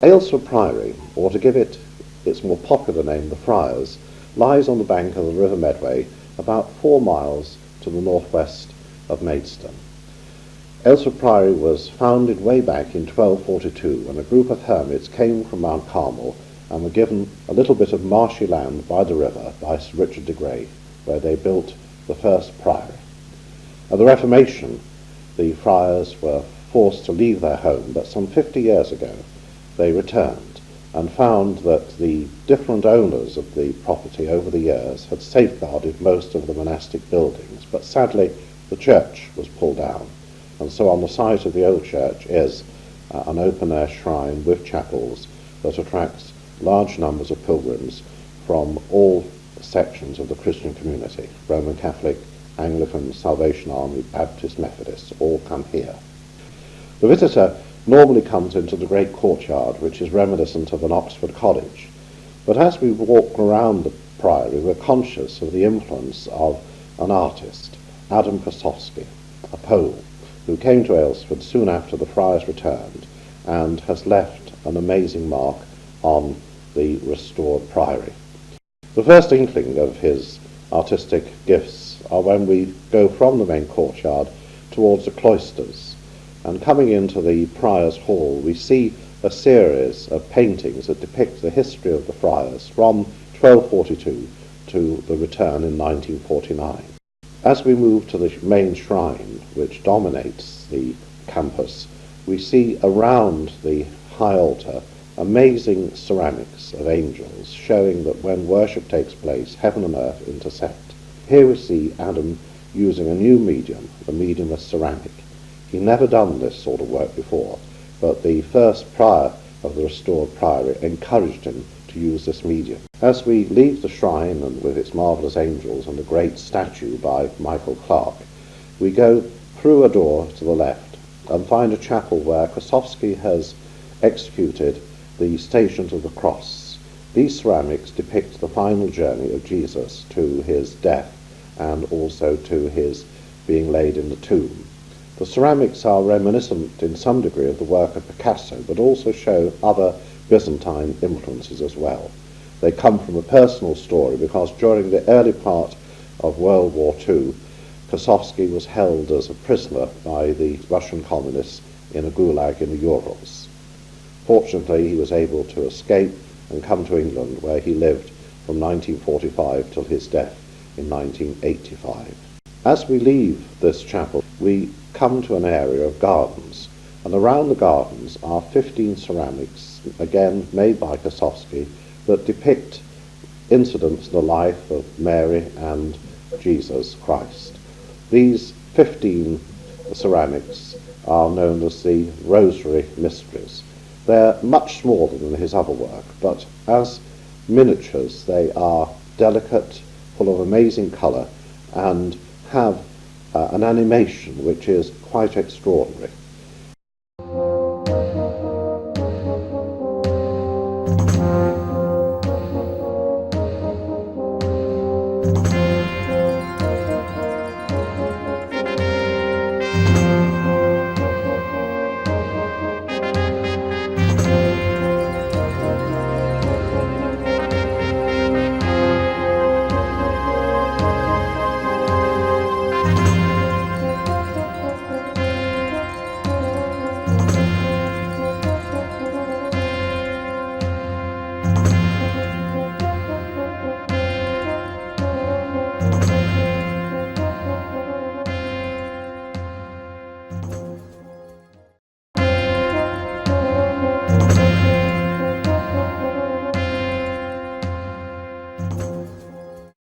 Aylesford Priory, or to give it its more popular name, the Friars, lies on the bank of the River Medway, about 4 miles to the northwest of Maidstone. Aylesford Priory was founded way back in 1242 when a group of hermits came from Mount Carmel and were given a little bit of marshy land by the river by Sir Richard de Grey, where they built the first priory. At the Reformation, the friars were forced to leave their home, but some 50 years ago they returned and found that the different owners of the property over the years had safeguarded most of the monastic buildings, but sadly the church was pulled down, and so on the site of the old church is an open-air shrine with chapels that attracts large numbers of pilgrims from all sections of the Christian community. Roman Catholic, Anglican, Salvation Army, Baptist, Methodists all come here. The visitor normally comes into the great courtyard, which is reminiscent of an Oxford college. But as we walk around the priory, we're conscious of the influence of an artist, Adam Kossowski, a Pole, who came to Aylesford soon after the friars returned and has left an amazing mark on the restored priory. The first inkling of his artistic gifts are when we go from the main courtyard towards the cloisters, and coming into the Prior's Hall we see a series of paintings that depict the history of the friars from 1242 to the return in 1949. As we move to the main shrine, which dominates the campus, we see around the high altar amazing ceramics of angels, showing that when worship takes place, heaven and earth intersect. Here we see Adam using a new medium, the medium of ceramic. He'd never done this sort of work before, but the first prior of the restored priory encouraged him to use this medium. As we leave the shrine and with its marvellous angels and a great statue by Michael Clark, we go through a door to the left and find a chapel where Kossowski has executed the Stations of the Cross. These ceramics depict the final journey of Jesus to his death and also to his being laid in the tomb. The ceramics are reminiscent in some degree of the work of Picasso, but also show other Byzantine influences as well. They come from a personal story because during the early part of World War II, Kossowski was held as a prisoner by the Russian communists in a gulag in the Urals. Fortunately, he was able to escape and come to England, where he lived from 1945 till his death in 1985. As we leave this chapel, we come to an area of gardens, and around the gardens are 15 ceramics, again made by Kossowski, that depict incidents in the life of Mary and Jesus Christ. These 15 ceramics are known as the Rosary Mysteries. They're much smaller than his other work, but as miniatures they are delicate, full of amazing colour, and have an animation which is quite extraordinary.